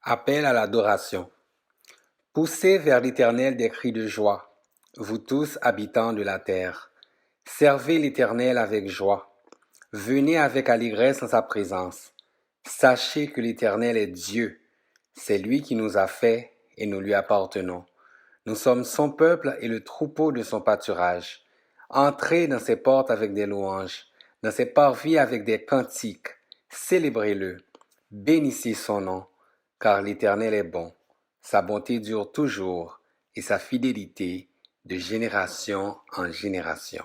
Appel à l'adoration. Poussez vers l'Éternel des cris de joie, vous tous habitants de la terre. Servez l'Éternel avec joie. Venez avec allégresse en sa présence. Sachez que l'Éternel est Dieu. C'est lui qui nous a fait et nous lui appartenons. Nous sommes son peuple et le troupeau de son pâturage. Entrez dans ses portes avec des louanges, dans ses parvis avec des cantiques. Célébrez-le. Bénissez son nom, car l'Éternel est bon. Sa bonté dure toujours et sa fidélité de génération en génération.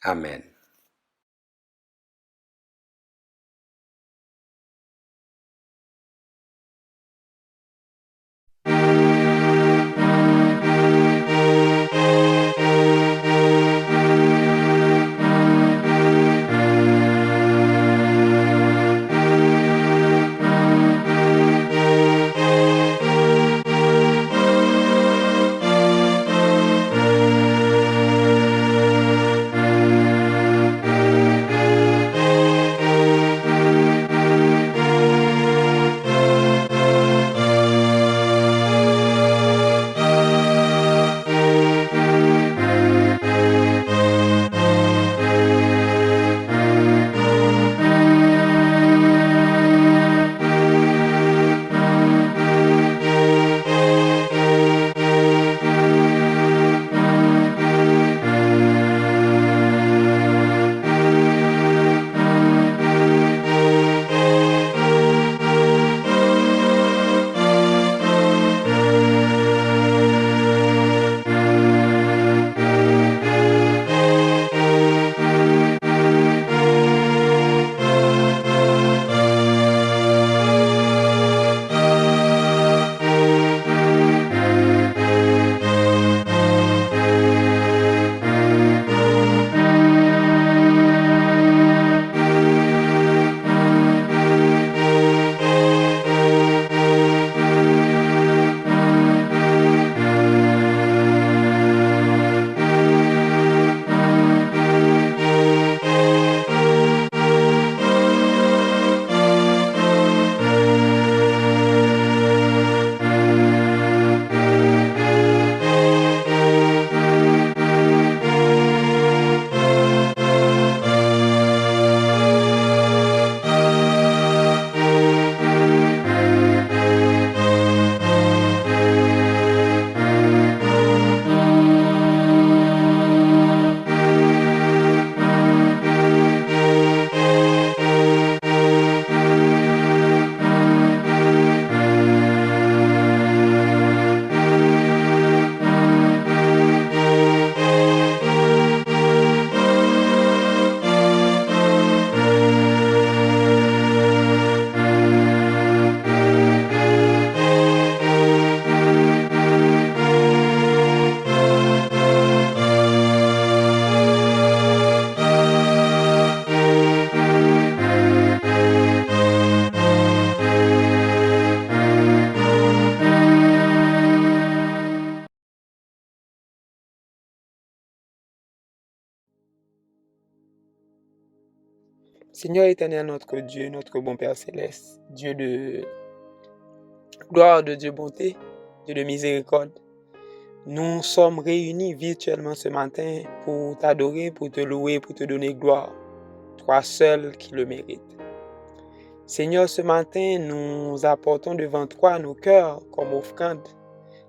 Amen. Seigneur éternel, notre Dieu, notre bon Père céleste, Dieu de gloire, de Dieu bonté, Dieu de miséricorde, nous sommes réunis virtuellement ce matin pour t'adorer, pour te louer, pour te donner gloire, toi seul qui le mérites. Seigneur, ce matin, nous apportons devant toi nos cœurs comme offrande.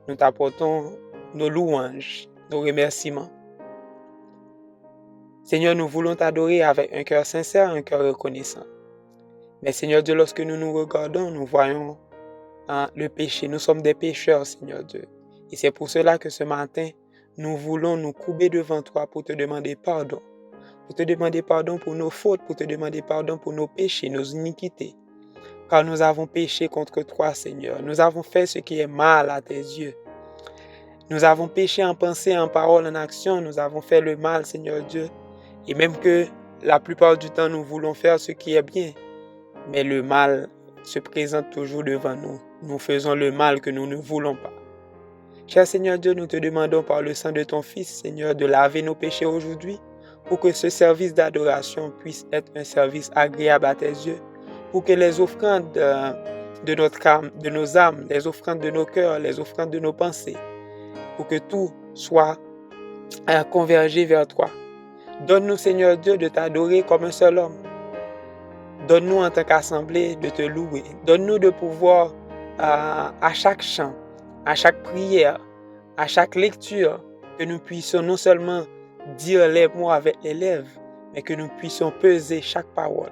Nous t'apportons nos louanges, nos remerciements. Seigneur, nous voulons t'adorer avec un cœur sincère, un cœur reconnaissant. Mais Seigneur Dieu, lorsque nous nous regardons, nous voyons le péché. Nous sommes des pécheurs, Seigneur Dieu. Et c'est pour cela que ce matin, nous voulons nous courber devant toi pour te demander pardon. Pour te demander pardon pour nos fautes, pour te demander pardon pour nos péchés, nos iniquités. Car nous avons péché contre toi, Seigneur. Nous avons fait ce qui est mal à tes yeux. Nous avons péché en pensée, en parole, en action. Nous avons fait le mal, Seigneur Dieu. Et même que la plupart du temps, nous voulons faire ce qui est bien. Mais le mal se présente toujours devant nous. Nous faisons le mal que nous ne voulons pas. Cher Seigneur Dieu, nous te demandons par le sang de ton Fils, Seigneur, de laver nos péchés aujourd'hui, pour que ce service d'adoration puisse être un service agréable à tes yeux, pour que les offrandes de nos âmes, les offrandes de nos cœurs, les offrandes de nos pensées, pour que tout soit convergé vers toi. Donne-nous, Seigneur Dieu, de t'adorer comme un seul homme. Donne-nous en tant qu'assemblée de te louer. Donne-nous de pouvoir, à chaque chant, à chaque prière, à chaque lecture, que nous puissions non seulement dire les mots avec les lèvres, mais que nous puissions peser chaque parole,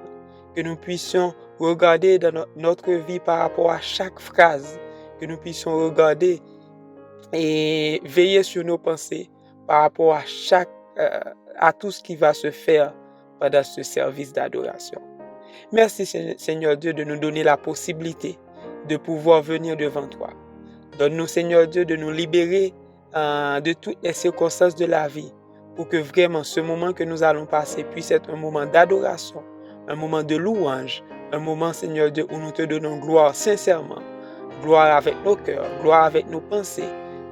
que nous puissions regarder dans notre vie par rapport à chaque phrase, que nous puissions regarder et veiller sur nos pensées par rapport à tout ce qui va se faire pendant ce service d'adoration. Merci Seigneur Dieu de nous donner la possibilité de pouvoir venir devant toi. Donne-nous Seigneur Dieu de nous libérer de toutes les circonstances de la vie pour que vraiment ce moment que nous allons passer puisse être un moment d'adoration, un moment de louange, un moment Seigneur Dieu où nous te donnons gloire sincèrement, gloire avec nos cœurs, gloire avec nos pensées,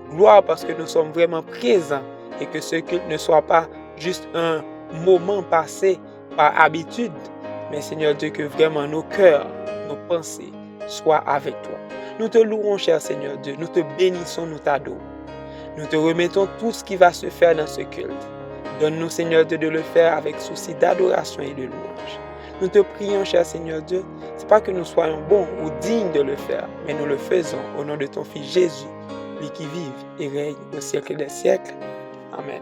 gloire parce que nous sommes vraiment présents et que ce culte ne soit pas juste un moment passé par habitude, mais Seigneur Dieu, que vraiment nos cœurs, nos pensées soient avec toi. Nous te louons, cher Seigneur Dieu, nous te bénissons, nous t'adorons. Nous te remettons tout ce qui va se faire dans ce culte. Donne-nous, Seigneur Dieu, de le faire avec souci d'adoration et de louange. Nous te prions, cher Seigneur Dieu, ce n'est pas que nous soyons bons ou dignes de le faire, mais nous le faisons au nom de ton Fils Jésus, lui qui vive et règne au siècle des siècles. Amen.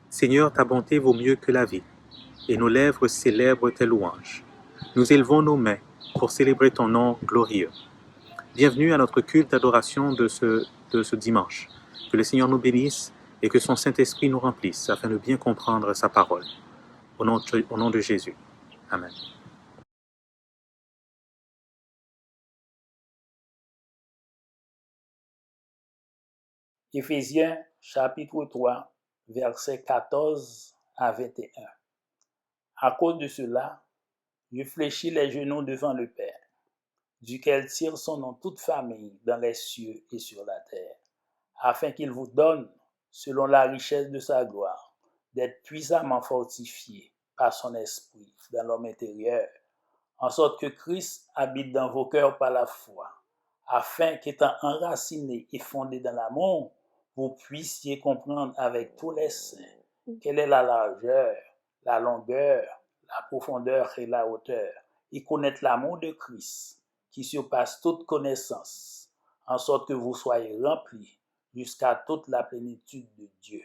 Seigneur, ta bonté vaut mieux que la vie, et nos lèvres célèbrent tes louanges. Nous élevons nos mains pour célébrer ton nom glorieux. Bienvenue à notre culte d'adoration de ce dimanche. Que le Seigneur nous bénisse et que son Saint-Esprit nous remplisse afin de bien comprendre sa parole. Au nom de Jésus. Amen. Éphésiens chapitre 3, versets 14 à 21. À cause de cela, je fléchis les genoux devant le Père, duquel tire son nom toute famille dans les cieux et sur la terre, afin qu'il vous donne, selon la richesse de sa gloire, d'être puissamment fortifiés par son esprit dans l'homme intérieur, en sorte que Christ habite dans vos cœurs par la foi, afin qu'étant enracinés et fondés dans l'amour, vous puissiez comprendre avec tous les saints quelle est la largeur, la longueur, la profondeur et la hauteur, et connaître l'amour de Christ, qui surpasse toute connaissance, en sorte que vous soyez remplis jusqu'à toute la plénitude de Dieu.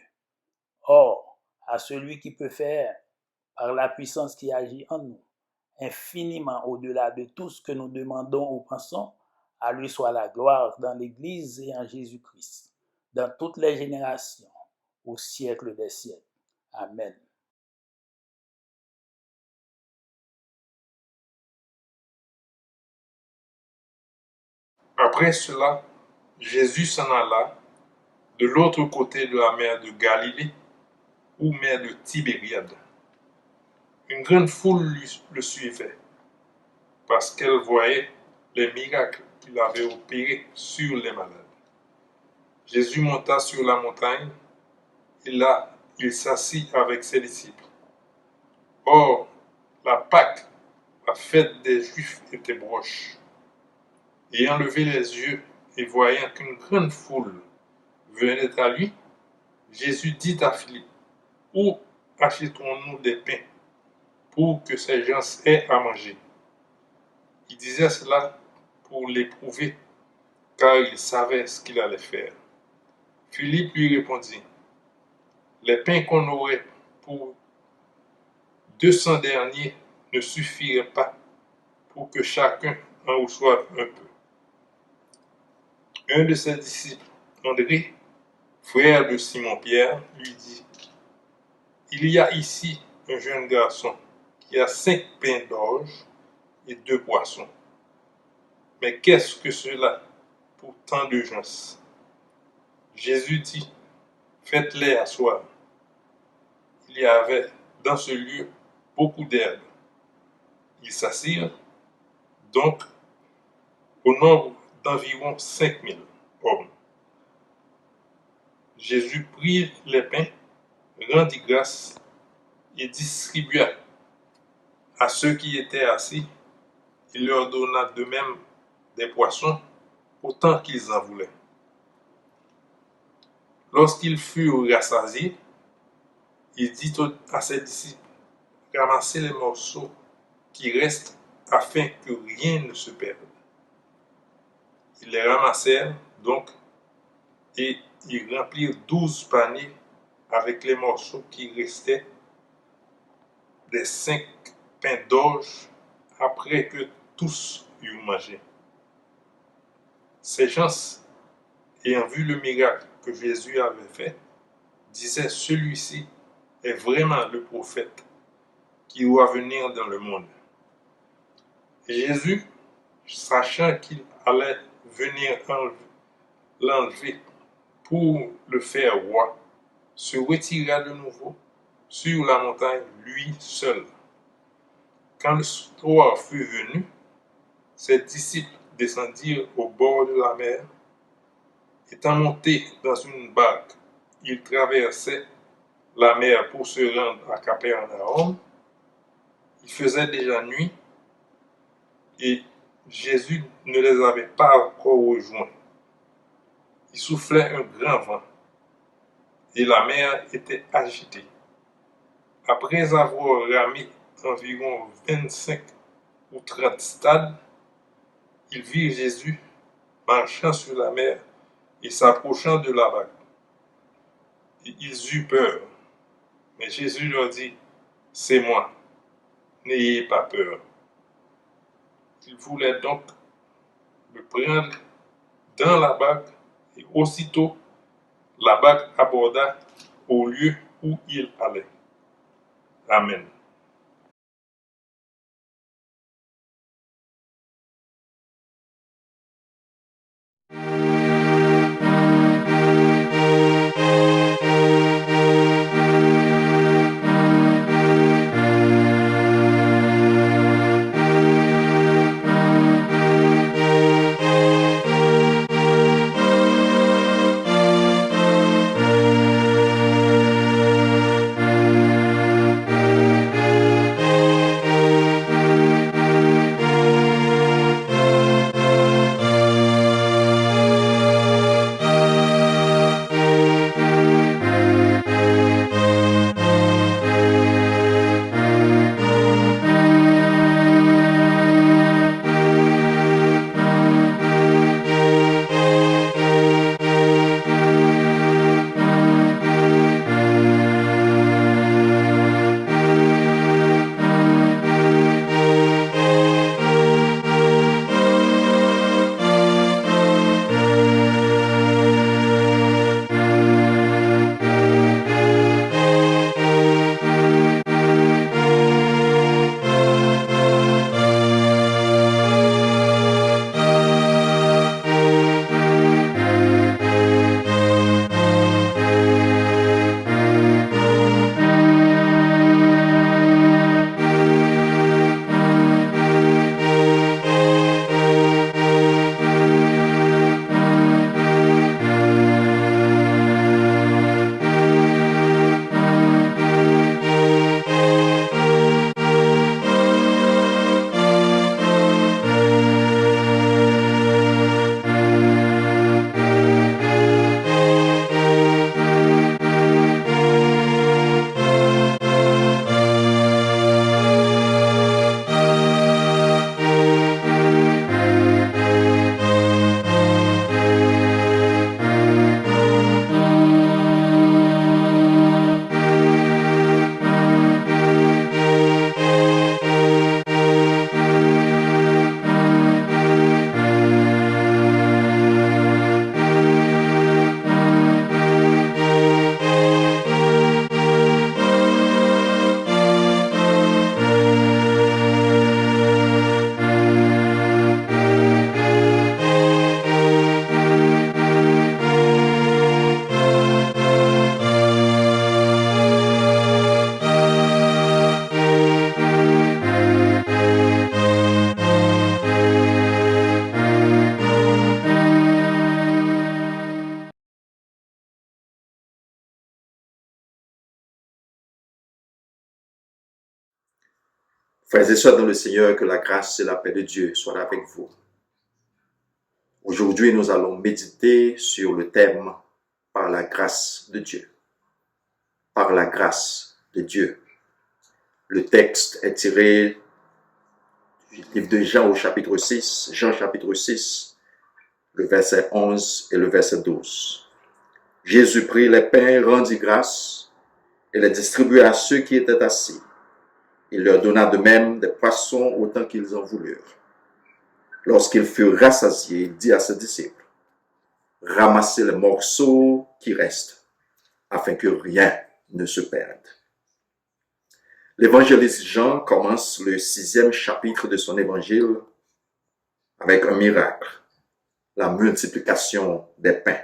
Or, à celui qui peut faire, par la puissance qui agit en nous, infiniment au-delà de tout ce que nous demandons ou pensons, à lui soit la gloire dans l'Église et en Jésus-Christ, dans toutes les générations, au siècle des siècles. Amen. Après cela, Jésus s'en alla de l'autre côté de la mer de Galilée, ou mer de Tibériade. Une grande foule le suivait, parce qu'elle voyait les miracles qu'il avait opérés sur les malades. Jésus monta sur la montagne, et là, il s'assit avec ses disciples. Or, la Pâque, la fête des Juifs, était proche. Ayant levé les yeux et voyant qu'une grande foule venait à lui, Jésus dit à Philippe, « Où achetons-nous des pains pour que ces gens aient à manger ?» Il disait cela pour l'éprouver, car il savait ce qu'il allait faire. Philippe lui répondit, « Les pains qu'on aurait pour 200 derniers ne suffiraient pas pour que chacun en reçoive un peu. » Un de ses disciples, André, frère de Simon-Pierre, lui dit, « Il y a ici un jeune garçon qui a 5 pains d'orge et 2 poissons. Mais qu'est-ce que cela pour tant de gens? » Jésus dit, « Faites-les asseoir. » Il y avait dans ce lieu beaucoup d'herbes. Ils s'assirent donc au nombre d'environ 5000 hommes. Jésus prit les pains, rendit grâce et distribua à ceux qui étaient assis. Il leur donna de même des poissons, autant qu'ils en voulaient. Lorsqu'ils furent rassasiés, il dit à ses disciples, « Ramassez les morceaux qui restent afin que rien ne se perde. » Ils les ramassèrent donc et ils remplirent 12 paniers avec les morceaux qui restaient des 5 pains d'orge après que tous eurent mangé. Ces gens, ayant vu le miracle que Jésus avait fait, disaient, « Celui-ci est vraiment le prophète qui doit venir dans le monde. » Et Jésus, sachant qu'il allait venir l'enlever pour le faire roi, se retira de nouveau sur la montagne lui seul. Quand le soir fut venu, ses disciples descendirent au bord de la mer. Étant montés dans une barque, ils traversaient la mer pour se rendre à Capernaum. Il faisait déjà nuit et Jésus ne les avait pas encore rejoints. Il soufflait un grand vent et la mer était agitée. Après avoir ramé environ 25 ou 30 stades, ils virent Jésus marchant sur la mer et s'approchant de la barque. Et ils eurent peur. Mais Jésus leur dit, « C'est moi, n'ayez pas peur. » Ils voulaient donc le prendre dans la barque et aussitôt la barque aborda au lieu où il allait. Amen. Frères et sœurs dans le Seigneur, que la grâce et la paix de Dieu soient avec vous. Aujourd'hui, nous allons méditer sur le thème « Par la grâce de Dieu ». Par la grâce de Dieu. Le texte est tiré du livre de Jean au chapitre 6, Jean chapitre 6, le verset 11 et le verset 12. Jésus prit les pains, rendit grâce et les distribua à ceux qui étaient assis. Il leur donna de même des poissons autant qu'ils en voulurent. Lorsqu'ils furent rassasiés, il dit à ses disciples, « Ramassez les morceaux qui restent, afin que rien ne se perde. » L'évangéliste Jean commence le 6e chapitre de son évangile avec un miracle, la multiplication des pains.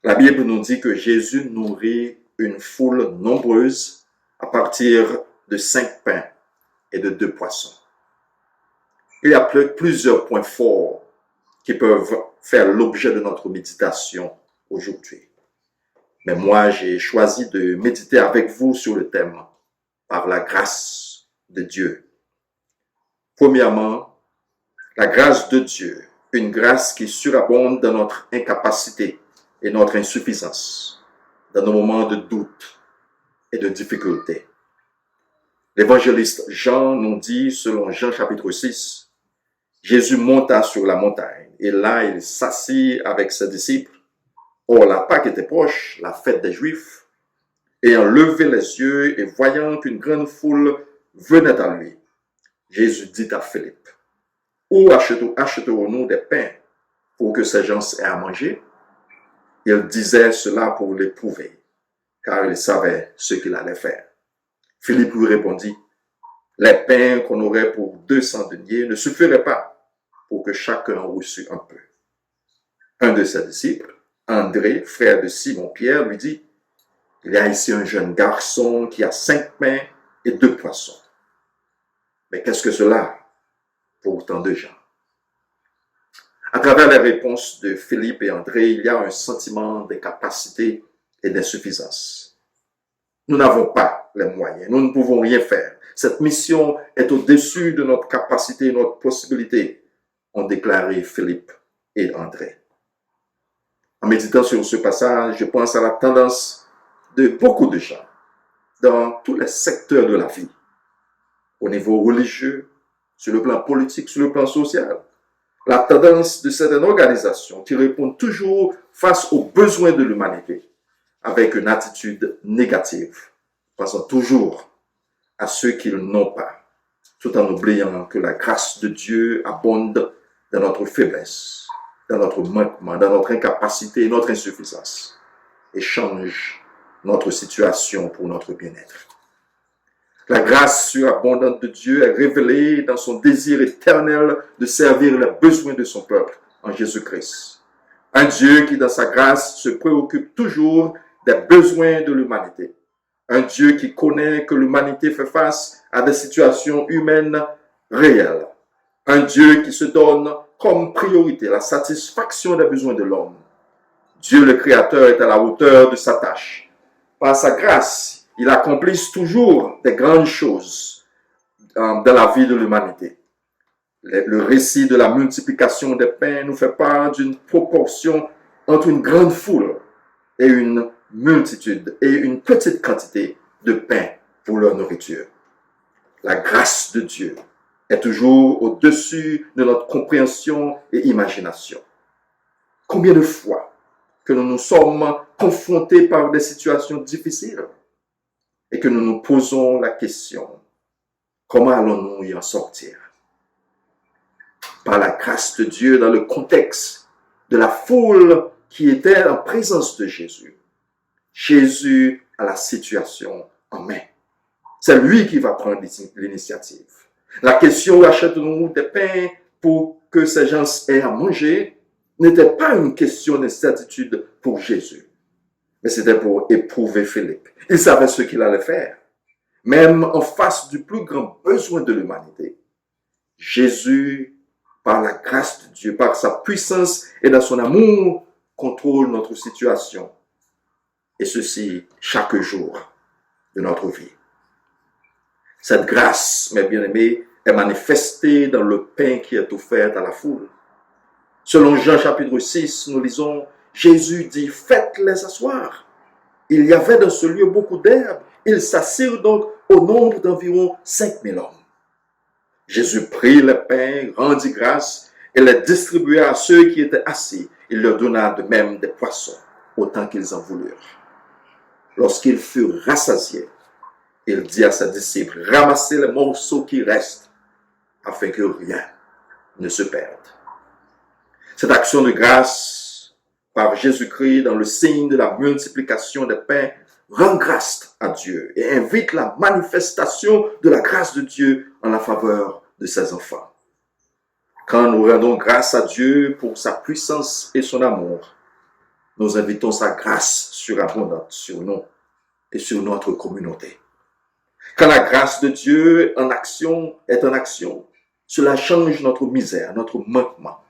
La Bible nous dit que Jésus nourrit une foule nombreuse à partir de 5 pains et de 2 poissons. Il y a plusieurs points forts qui peuvent faire l'objet de notre méditation aujourd'hui. Mais moi, j'ai choisi de méditer avec vous sur le thème « Par la grâce de Dieu ». Premièrement, la grâce de Dieu, une grâce qui surabonde dans notre incapacité et notre insuffisance, dans nos moments de doute et de difficulté. L'évangéliste Jean nous dit, selon Jean chapitre 6, Jésus monta sur la montagne et là il s'assit avec ses disciples. Or la Pâque était proche, la fête des Juifs. Ayant levé les yeux et voyant qu'une grande foule venait à lui, Jésus dit à Philippe, « Où acheterons-nous des pains pour que ces gens aient à manger ?» Il disait cela pour l'éprouver, car il savait ce qu'il allait faire. Philippe lui répondit, « Les pains qu'on aurait pour 200 deniers ne suffiraient pas pour que chacun en reçût un peu. » Un de ses disciples, André, frère de Simon-Pierre, lui dit, « Il y a ici un jeune garçon qui a 5 pains et 2 poissons. Mais qu'est-ce que cela pour tant de gens? » À travers les réponses de Philippe et André, il y a un sentiment d'incapacité et d'insuffisance. Nous n'avons pas les moyens, nous ne pouvons rien faire. Cette mission est au-dessus de notre capacité et notre possibilité, ont déclaré Philippe et André. En méditant sur ce passage, je pense à la tendance de beaucoup de gens dans tous les secteurs de la vie, au niveau religieux, sur le plan politique, sur le plan social. La tendance de certaines organisations qui répondent toujours face aux besoins de l'humanité avec une attitude négative, pensant toujours à ceux qu'ils n'ont pas, tout en oubliant que la grâce de Dieu abonde dans notre faiblesse, dans notre manquement, dans notre incapacité et notre insuffisance, et change notre situation pour notre bien-être. La grâce surabondante de Dieu est révélée dans son désir éternel de servir les besoins de son peuple en Jésus-Christ. Un Dieu qui, dans sa grâce, se préoccupe toujours des besoins de l'humanité. Un Dieu qui connaît que l'humanité fait face à des situations humaines réelles. Un Dieu qui se donne comme priorité la satisfaction des besoins de l'homme. Dieu le Créateur est à la hauteur de sa tâche. Par sa grâce, il accomplit toujours des grandes choses dans la vie de l'humanité. Le récit de la multiplication des pains nous fait part d'une proportion entre une grande foule et une multitude et une petite quantité de pain pour leur nourriture. La grâce de Dieu est toujours au-dessus de notre compréhension et imagination. Combien de fois que nous nous sommes confrontés par des situations difficiles et que nous nous posons la question, comment allons-nous y en sortir? Par la grâce de Dieu, dans le contexte de la foule qui était en présence de Jésus, Jésus a la situation en main. C'est lui qui va prendre l'initiative. La question, achète-nous des pains pour que ces gens aient à manger, n'était pas une question d'incertitude pour Jésus, mais c'était pour éprouver Philippe. Il savait ce qu'il allait faire. Même en face du plus grand besoin de l'humanité, Jésus, par la grâce de Dieu, par sa puissance et dans son amour, contrôle notre situation. Et ceci chaque jour de notre vie. Cette grâce, mes bien-aimés, est manifestée dans le pain qui est offert à la foule. Selon Jean chapitre 6, nous lisons, Jésus dit, faites-les asseoir. Il y avait dans ce lieu beaucoup d'herbes. Ils s'assirent donc au nombre d'environ 5000 hommes. Jésus prit le pain, rendit grâce et les distribua à ceux qui étaient assis. Il leur donna de même des poissons, autant qu'ils en voulurent. Lorsqu'ils furent rassasiés, il dit à ses disciples, ramassez les morceaux qui restent, afin que rien ne se perde. Cette action de grâce par Jésus-Christ dans le signe de la multiplication des pains rend grâce à Dieu et invite la manifestation de la grâce de Dieu en la faveur de ses enfants. Quand nous rendons grâce à Dieu pour sa puissance et son amour, nous invitons sa grâce surabondante sur nous et sur notre communauté. Quand la grâce de Dieu est en action, cela change notre misère, notre manquement.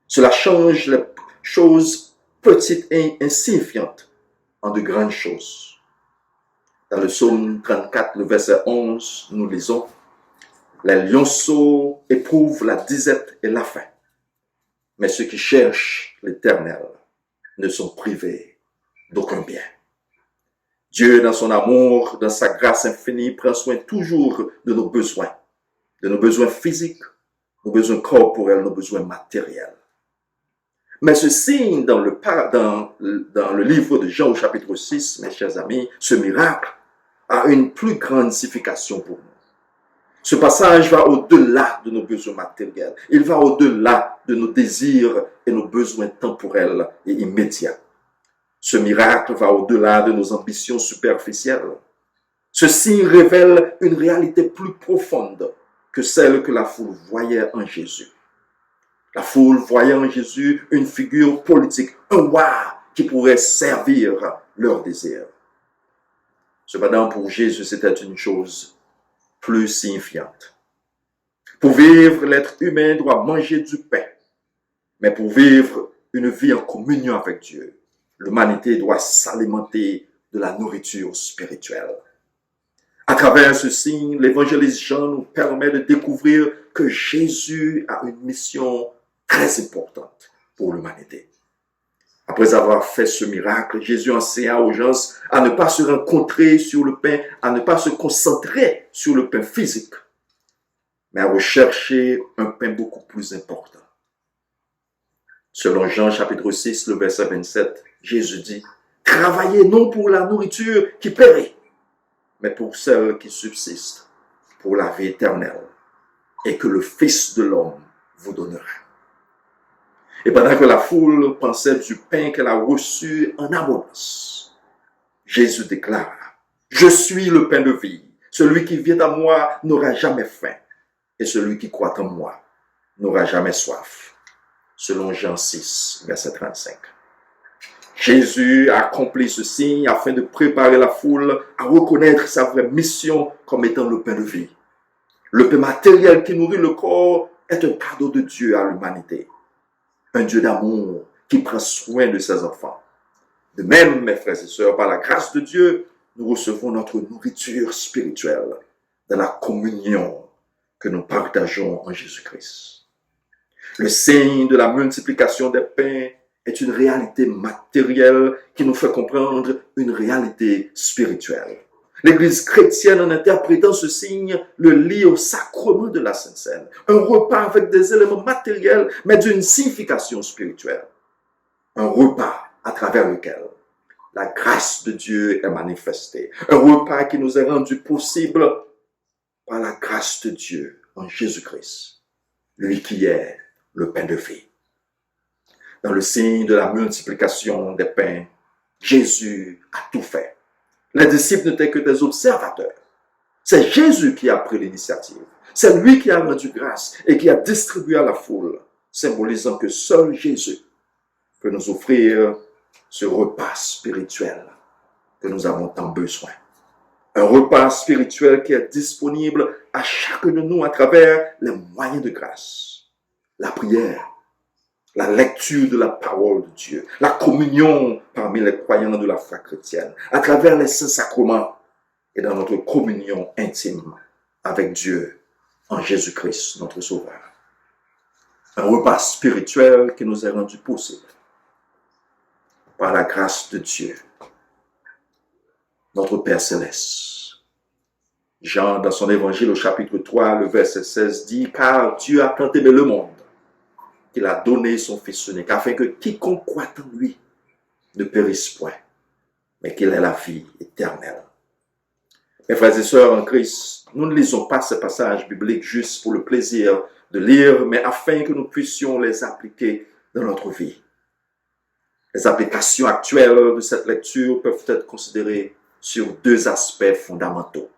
Cela change les choses petites et insignifiantes en de grandes choses. Dans le psaume 34, le verset 11, nous lisons « Les lionceaux éprouvent la disette et la faim, mais ceux qui cherchent l'Éternel ne sont privés d'aucun bien. » Dieu, dans son amour, dans sa grâce infinie, prend soin toujours de nos besoins physiques, nos besoins corporels, nos besoins matériels. Mais ce signe dans le livre de Jean au chapitre 6, mes chers amis, ce miracle a une plus grande signification pour nous. Ce passage va au-delà de nos besoins matériels. Il va au-delà de nos désirs et nos besoins temporels et immédiats. Ce miracle va au-delà de nos ambitions superficielles. Ce signe révèle une réalité plus profonde que celle que la foule voyait en Jésus. La foule voyait en Jésus une figure politique, un roi qui pourrait servir leurs désirs. Cependant, pour Jésus, c'était une chose plus signifiante. Pour vivre, l'être humain doit manger du pain. Mais pour vivre une vie en communion avec Dieu, l'humanité doit s'alimenter de la nourriture spirituelle. À travers ce signe, l'évangéliste Jean nous permet de découvrir que Jésus a une mission très importante pour l'humanité. Après avoir fait ce miracle, Jésus enseigna aux gens à ne pas se rencontrer sur le pain, à ne pas se concentrer sur le pain physique, mais à rechercher un pain beaucoup plus important. Selon Jean chapitre 6, le verset 27, Jésus dit, « Travaillez non pour la nourriture qui périt, mais pour celle qui subsiste, pour la vie éternelle, et que le Fils de l'homme vous donnera. » Et pendant que la foule pensait du pain qu'elle a reçu en abondance, Jésus déclara, « Je suis le pain de vie. Celui qui vient à moi n'aura jamais faim, et celui qui croit en moi n'aura jamais soif. » Selon Jean 6, verset 35. Jésus a accompli ce signe afin de préparer la foule à reconnaître sa vraie mission comme étant le pain de vie. Le pain matériel qui nourrit le corps est un cadeau de Dieu à l'humanité. Un Dieu d'amour qui prend soin de ses enfants. De même, mes frères et sœurs, par la grâce de Dieu, nous recevons notre nourriture spirituelle dans la communion que nous partageons en Jésus-Christ. Le signe de la multiplication des pains est une réalité matérielle qui nous fait comprendre une réalité spirituelle. L'Église chrétienne, en interprétant ce signe, le lie au sacrement de la Sainte Seine. Un repas avec des éléments matériels, mais d'une signification spirituelle. Un repas à travers lequel la grâce de Dieu est manifestée. Un repas qui nous est rendu possible par la grâce de Dieu en Jésus-Christ, lui qui est le pain de vie. Dans le signe de la multiplication des pains, Jésus a tout fait. Les disciples n'étaient que des observateurs. C'est Jésus qui a pris l'initiative. C'est lui qui a rendu grâce et qui a distribué à la foule, symbolisant que seul Jésus peut nous offrir ce repas spirituel que nous avons tant besoin. Un repas spirituel qui est disponible à chacun de nous à travers les moyens de grâce. La prière, la lecture de la parole de Dieu, la communion parmi les croyants de la foi chrétienne, à travers les saints sacrements et dans notre communion intime avec Dieu en Jésus-Christ, notre Sauveur. Un repas spirituel qui nous est rendu possible par la grâce de Dieu, notre Père Céleste. Jean, dans son évangile au chapitre 3, le verset 16 dit « Car Dieu a tant aimé le monde qu'il a donné son Fils unique, afin que quiconque croit en lui ne périsse point, mais qu'il ait la vie éternelle. » Mes frères et sœurs en Christ, nous ne lisons pas ces passages bibliques juste pour le plaisir de lire, mais afin que nous puissions les appliquer dans notre vie. Les applications actuelles de cette lecture peuvent être considérées sur deux aspects fondamentaux.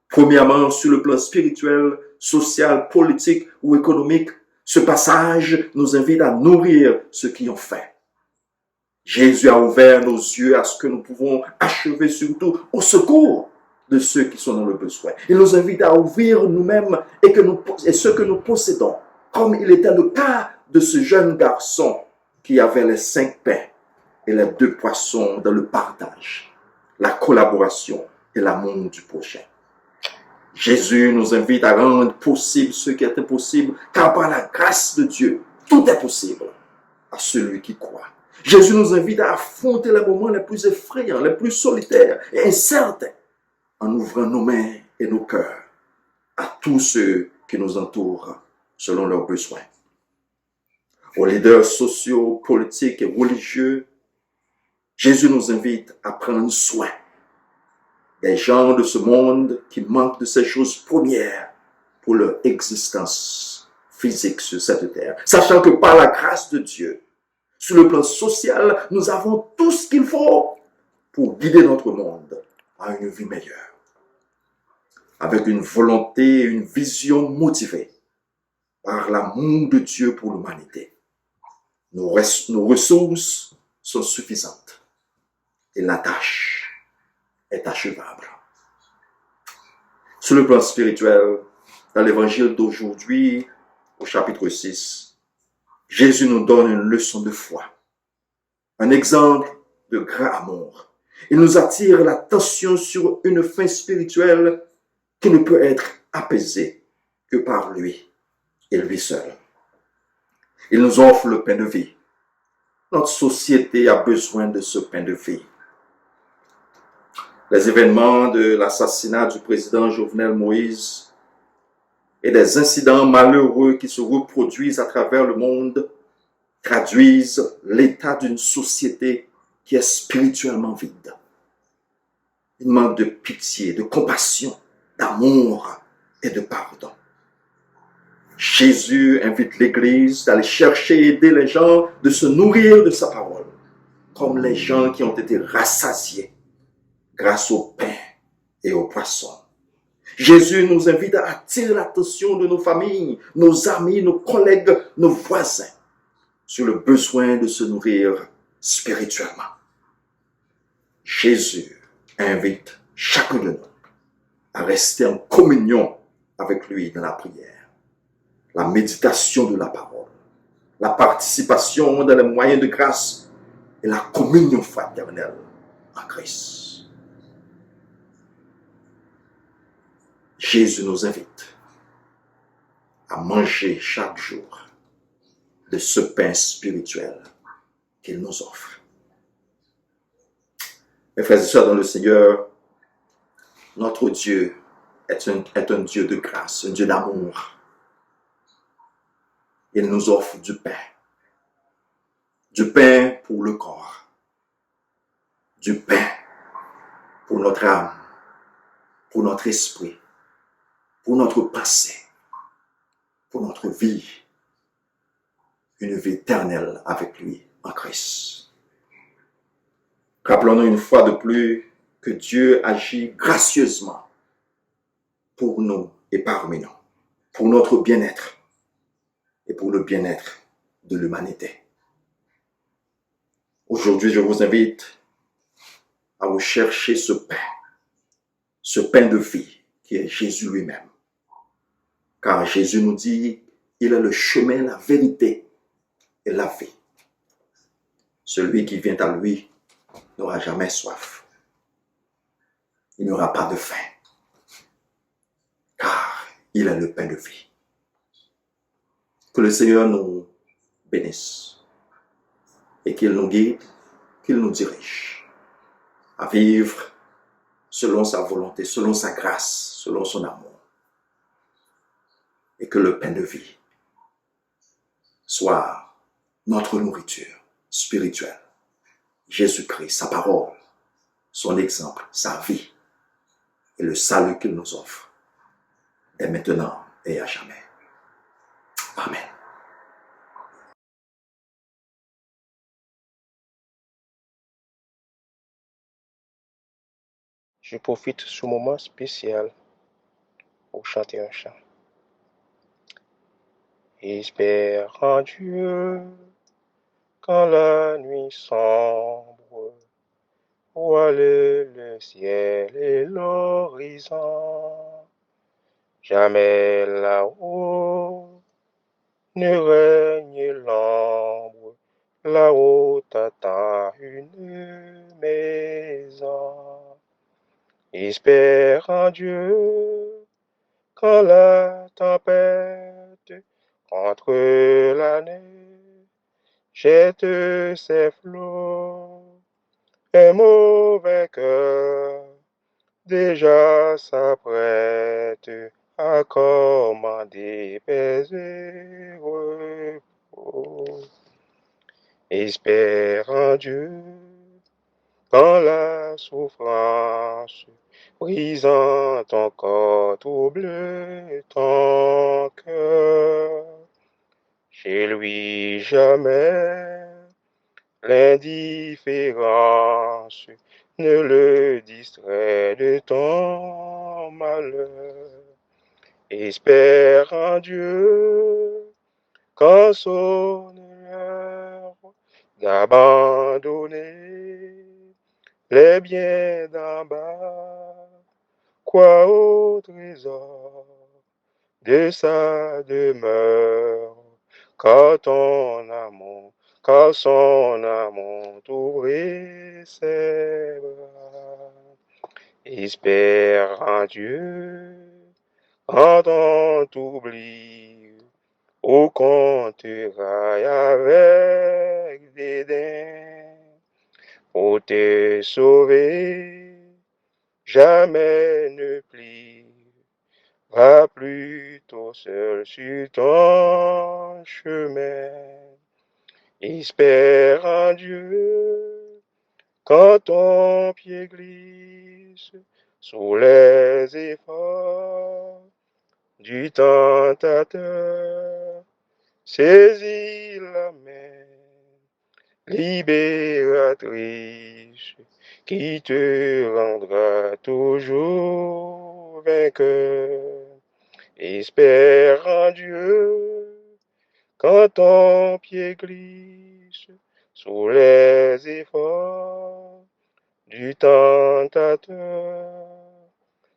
Premièrement, sur le plan spirituel, social, politique ou économique, ce passage nous invite à nourrir ceux qui ont faim. Jésus a ouvert nos yeux à ce que nous pouvons achever surtout au secours de ceux qui sont dans le besoin. Il nous invite à ouvrir nous-mêmes et ce que nous possédons, comme il était le cas de ce jeune garçon qui avait les 5 pains et les 2 poissons dans le partage, la collaboration et l'amour du prochain. Jésus nous invite à rendre possible ce qui est impossible, car par la grâce de Dieu, tout est possible à celui qui croit. Jésus nous invite à affronter les moments les plus effrayants, les plus solitaires et incertains, en ouvrant nos mains et nos cœurs à tous ceux qui nous entourent selon leurs besoins. Aux leaders sociaux, politiques et religieux, Jésus nous invite à prendre soin des gens de ce monde qui manquent de ces choses premières pour leur existence physique sur cette terre. Sachant que par la grâce de Dieu, sur le plan social, nous avons tout ce qu'il faut pour guider notre monde à une vie meilleure. Avec une volonté et une vision motivée par l'amour de Dieu pour l'humanité. Nos ressources sont suffisantes et la tâche est achevable. Sur le plan spirituel, dans l'évangile d'aujourd'hui, au chapitre 6, Jésus nous donne une leçon de foi, un exemple de grand amour. Il nous attire l'attention sur une fin spirituelle qui ne peut être apaisée que par lui et lui seul. Il nous offre le pain de vie. Notre société a besoin de ce pain de vie. Les événements de l'assassinat du président Jovenel Moïse et des incidents malheureux qui se reproduisent à travers le monde traduisent l'état d'une société qui est spirituellement vide. Il manque de pitié, de compassion, d'amour et de pardon. Jésus invite l'Église d'aller chercher et aider les gens de se nourrir de sa parole, comme les gens qui ont été rassasiés grâce au pain et aux poissons. Jésus nous invite à attirer l'attention de nos familles, nos amis, nos collègues, nos voisins sur le besoin de se nourrir spirituellement. Jésus invite chacun de nous à rester en communion avec lui dans la prière, la méditation de la parole, la participation dans les moyens de grâce et la communion fraternelle en Christ. Jésus nous invite à manger chaque jour de ce pain spirituel qu'il nous offre. Mes frères et sœurs dans le Seigneur, notre Dieu est un Dieu de grâce, un Dieu d'amour. Il nous offre du pain pour le corps, du pain pour notre âme, pour notre esprit, pour notre passé, pour notre vie, une vie éternelle avec lui en Christ. Rappelons-nous une fois de plus que Dieu agit gracieusement pour nous et parmi nous, pour notre bien-être et pour le bien-être de l'humanité. Aujourd'hui, je vous invite à rechercher ce pain de vie qui est Jésus lui-même. Car Jésus nous dit, il est le chemin, la vérité et la vie. Celui qui vient à lui n'aura jamais soif. Il n'y aura pas de faim. Car Il est le pain de vie. Que le Seigneur nous bénisse et qu'il nous guide, qu'il nous dirige à vivre selon sa volonté, selon sa grâce, selon son amour. Et que le pain de vie soit notre nourriture spirituelle. Jésus-Christ, sa parole, son exemple, sa vie et le salut qu'il nous offre dès maintenant et à jamais. Amen. Je profite de ce moment spécial pour chanter un chant. Espère en Dieu quand la nuit sombre voile le ciel et l'horizon. Jamais là-haut ne règne l'ombre, là-haut t'attend une maison. Espère en Dieu quand la tempête contre la neige jette ses flots. Un mauvais cœur déjà s'apprête à commander paix et repos. Espère en Dieu quand la souffrance brisant ton corps trouble ton cœur. Chez lui jamais l'indifférence ne le distrait de ton malheur. Espère en Dieu quand sonne l'heure d'abandonner les biens d'en bas, quoi au trésor de sa demeure, car son amour t'ouvrit ses bras. Espère en Dieu quand on t'oublie, ou qu'on te raille avec dédain, pour te sauver, jamais ne plie, va plutôt seul sur ton chemin. Espère en Dieu quand ton pied glisse sous les efforts du tentateur. Saisis la main libératrice qui te rendra toujours vainqueur. Espère en Dieu quand ton pied glisse sous les efforts du tentateur.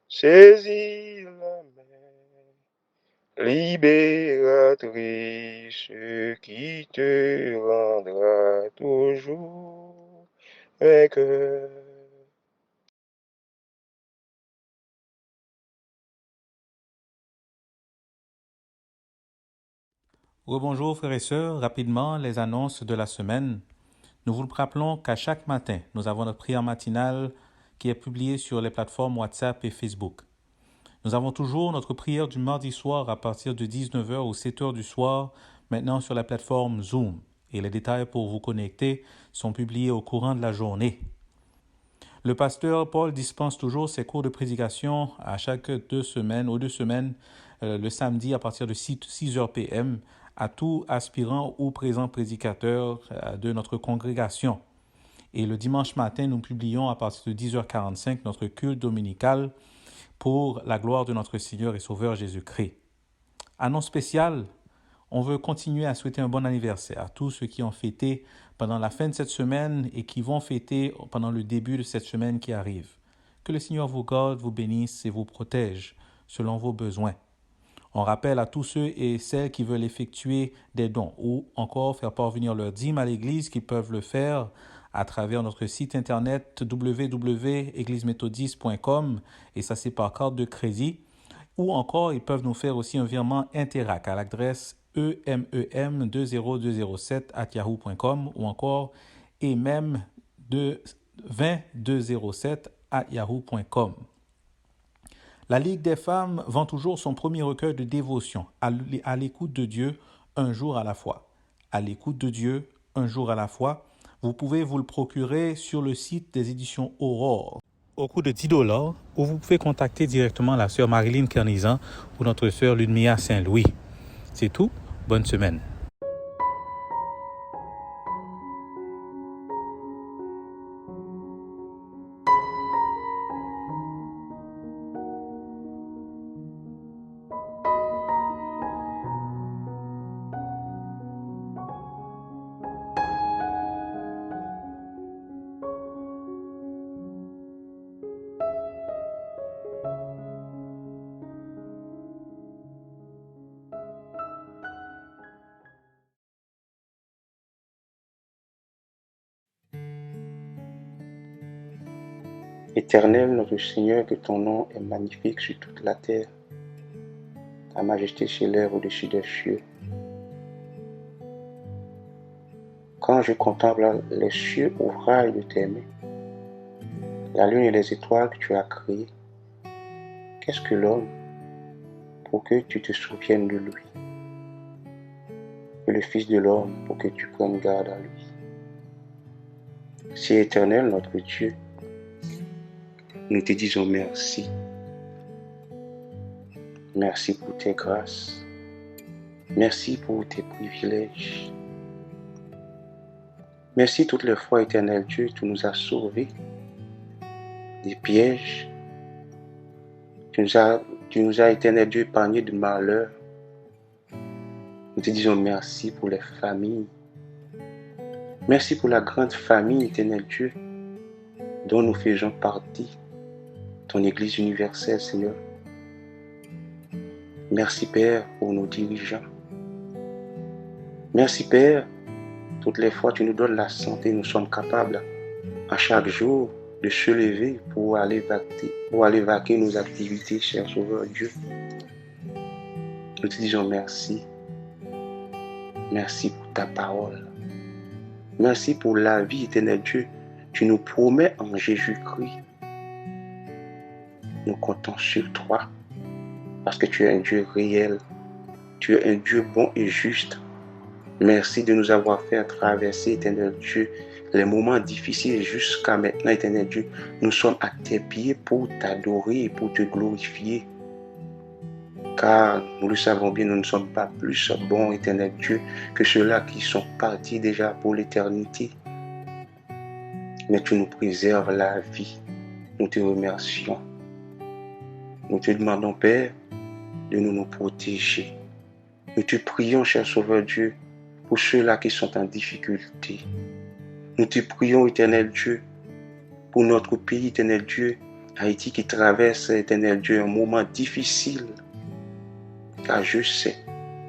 Saisis la main libératrice qui te rendra toujours vainqueur. Rebonjour frères et sœurs, rapidement les annonces de la semaine. Nous vous rappelons qu'à chaque matin, nous avons notre prière matinale qui est publiée sur les plateformes WhatsApp et Facebook. Nous avons toujours notre prière du mardi soir à partir de 19h ou 7h du soir, maintenant sur la plateforme Zoom. Et les détails pour vous connecter sont publiés au courant de la journée. Le pasteur Paul dispense toujours ses cours de prédication à chaque 2 semaines, le samedi à partir de 6h p.m. à tout aspirant ou présent prédicateur de notre congrégation. Et le dimanche matin, nous publions à partir de 10h45 notre culte dominical pour la gloire de notre Seigneur et Sauveur Jésus-Christ. Annonce spéciale, on veut continuer à souhaiter un bon anniversaire à tous ceux qui ont fêté pendant la fin de cette semaine et qui vont fêter pendant le début de cette semaine qui arrive. Que le Seigneur vous garde, vous bénisse et vous protège selon vos besoins. On rappelle à tous ceux et celles qui veulent effectuer des dons ou encore faire parvenir leur dîme à l'Église qu'ils peuvent le faire à travers notre site internet www.égliseméthodiste.com et ça c'est par carte de crédit ou encore ils peuvent nous faire aussi un virement Interac à l'adresse emem20207@yahoo.com ou encore emem20207@yahoo.com. La Ligue des femmes vend toujours son premier recueil de dévotion, à l'écoute de Dieu, un jour à la fois. À l'écoute de Dieu, un jour à la fois. Vous pouvez vous le procurer sur le site des éditions Aurore au coût de $10, ou vous pouvez contacter directement la sœur Marilyn Kernizan ou notre sœur Ludmilla Saint-Louis. C'est tout. Bonne semaine. Éternel, notre Seigneur, que ton nom est magnifique sur toute la terre. Ta majesté s'élève au-dessus des cieux. Quand je contemple les cieux, ouvrage de tes mains, la lune et les étoiles que tu as créées, qu'est-ce que l'homme pour que tu te souviennes de lui, et le Fils de l'homme pour que tu prennes garde à lui. Si Éternel, notre Dieu, nous te disons merci. Merci pour tes grâces. Merci pour tes privilèges. Merci toutes les fois, Éternel Dieu, tu nous as sauvés des pièges. Tu nous as, Éternel Dieu, épargnés de malheur. Nous te disons merci pour les familles. Merci pour la grande famille, Éternel Dieu, dont nous faisons partie, ton Église universelle, Seigneur. Merci, Père, pour nos dirigeants. Merci, Père, toutes les fois tu nous donnes la santé, nous sommes capables à chaque jour de se lever pour aller vaquer nos activités, cher Sauveur Dieu. Nous te disons merci. Merci pour ta parole. Merci pour la vie, Éternel Dieu. Tu nous promets en Jésus-Christ. Nous comptons sur toi parce que tu es un Dieu réel. Tu es un Dieu bon et juste. Merci de nous avoir fait traverser, Éternel Dieu, les moments difficiles jusqu'à maintenant, Éternel Dieu. Nous sommes à tes pieds pour t'adorer et pour te glorifier. Car nous le savons bien, nous ne sommes pas plus bons, Éternel Dieu, que ceux-là qui sont partis déjà pour l'éternité. Mais tu nous préserves la vie. Nous te remercions. Nous te demandons, Père, de nous protéger. Nous te prions, cher Sauveur Dieu, pour ceux-là qui sont en difficulté. Nous te prions, Éternel Dieu, pour notre pays, Éternel Dieu, Haïti qui traverse, Éternel Dieu, un moment difficile. Car je sais,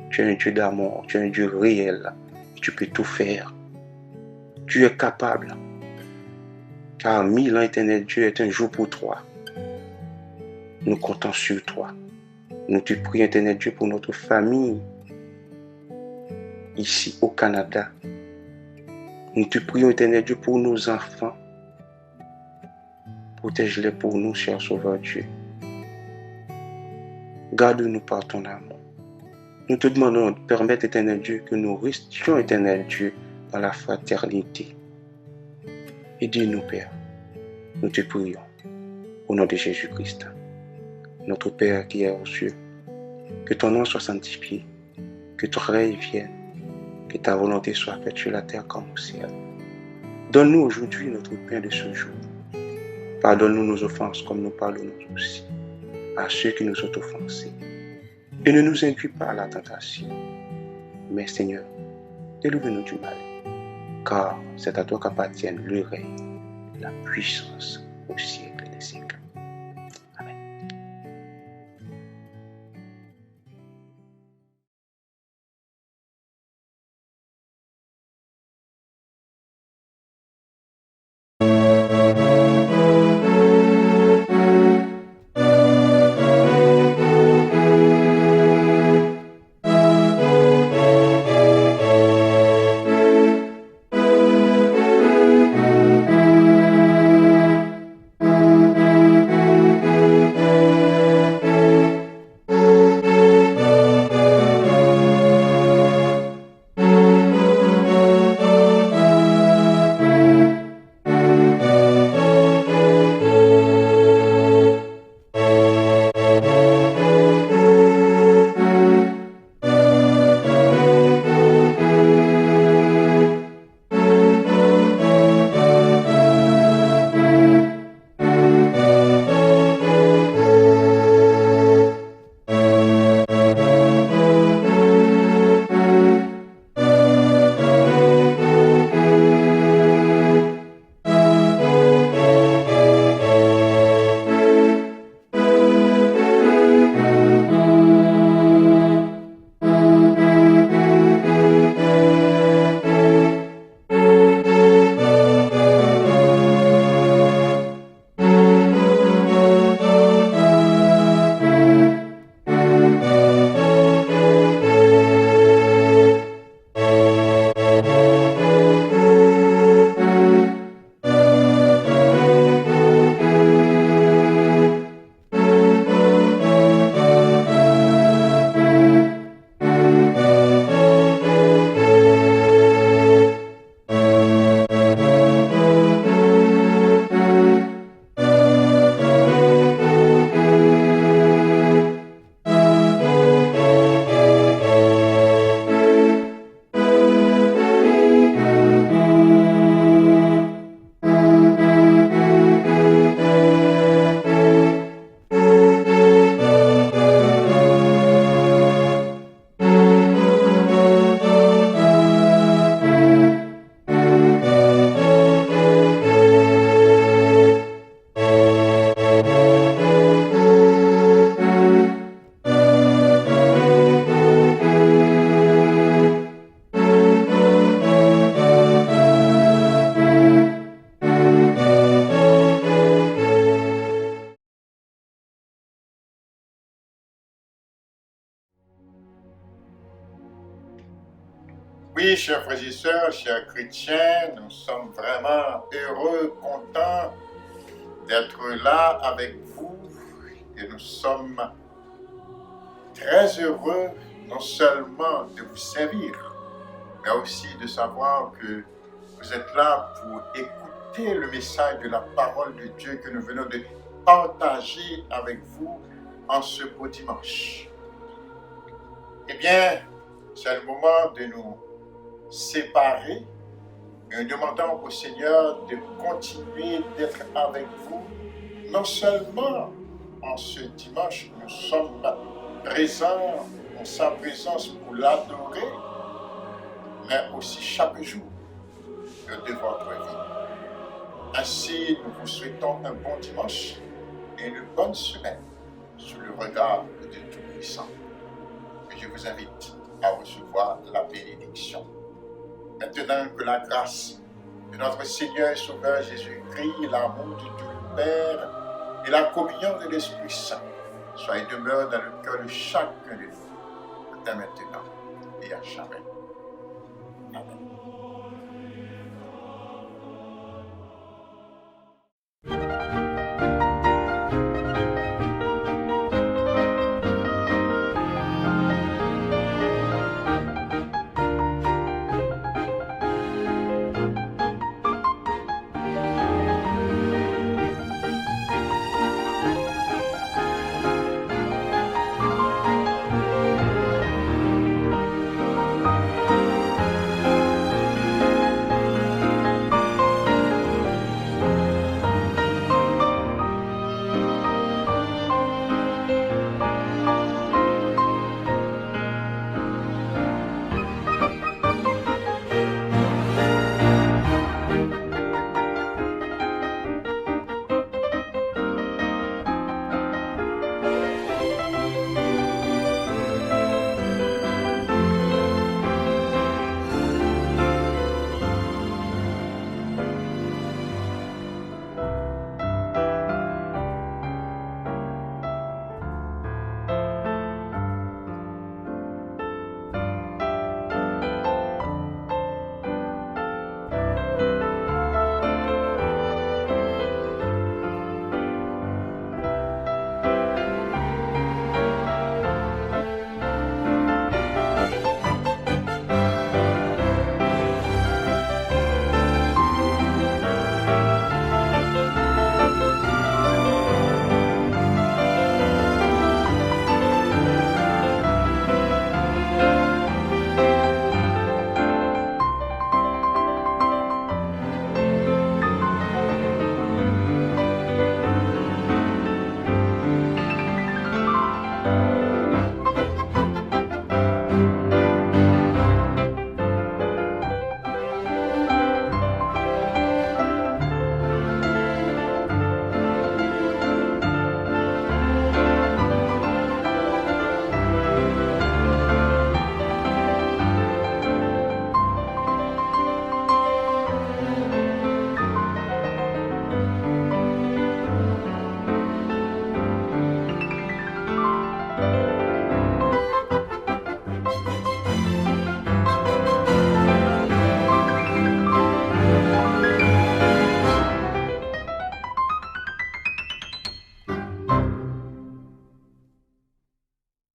tu es un Dieu d'amour, tu es un Dieu réel, tu peux tout faire. Tu es capable. Car 1000 ans, Éternel Dieu, est un jour pour toi. Nous comptons sur toi. Nous te prions, Éternel Dieu, pour notre famille, ici au Canada. Nous te prions, Éternel Dieu, pour nos enfants. Protège-les pour nous, cher Sauveur Dieu. Garde-nous par ton amour. Nous te demandons de permettre, Éternel Dieu, que nous restions, Éternel Dieu, dans la fraternité. Aide-nous, Père. Nous te prions. Au nom de Jésus-Christ. Notre Père qui est aux cieux, que ton nom soit sanctifié, que ton règne vienne, que ta volonté soit faite sur la terre comme au ciel. Donne-nous aujourd'hui notre pain de ce jour. Pardonne-nous nos offenses comme nous pardonnons aussi à ceux qui nous ont offensés. Et ne nous induis pas à la tentation, mais Seigneur, délivre-nous du mal, car c'est à toi qu'appartiennent le règne, la puissance au siècle des siècles. Oui, chers frères et sœurs, chers chrétiens, nous sommes vraiment heureux, contents d'être là avec vous et nous sommes très heureux non seulement de vous servir, mais aussi de savoir que vous êtes là pour écouter le message de la parole de Dieu que nous venons de partager avec vous en ce beau dimanche. Eh bien, c'est le moment de nous séparer et nous demandons au Seigneur de continuer d'être avec vous, non seulement en ce dimanche, nous sommes présents en sa présence pour l'adorer, mais aussi chaque jour de votre vie. Ainsi, nous vous souhaitons un bon dimanche et une bonne semaine sous le regard de Tout-Puissant. Et je vous invite à recevoir la bénédiction. Maintenant que la grâce de notre Seigneur et Sauveur Jésus-Christ, l'amour de Dieu le Père et la communion de l'Esprit Saint soient et demeurent dans le cœur de chacun de nous, dès maintenant et à jamais. Amen.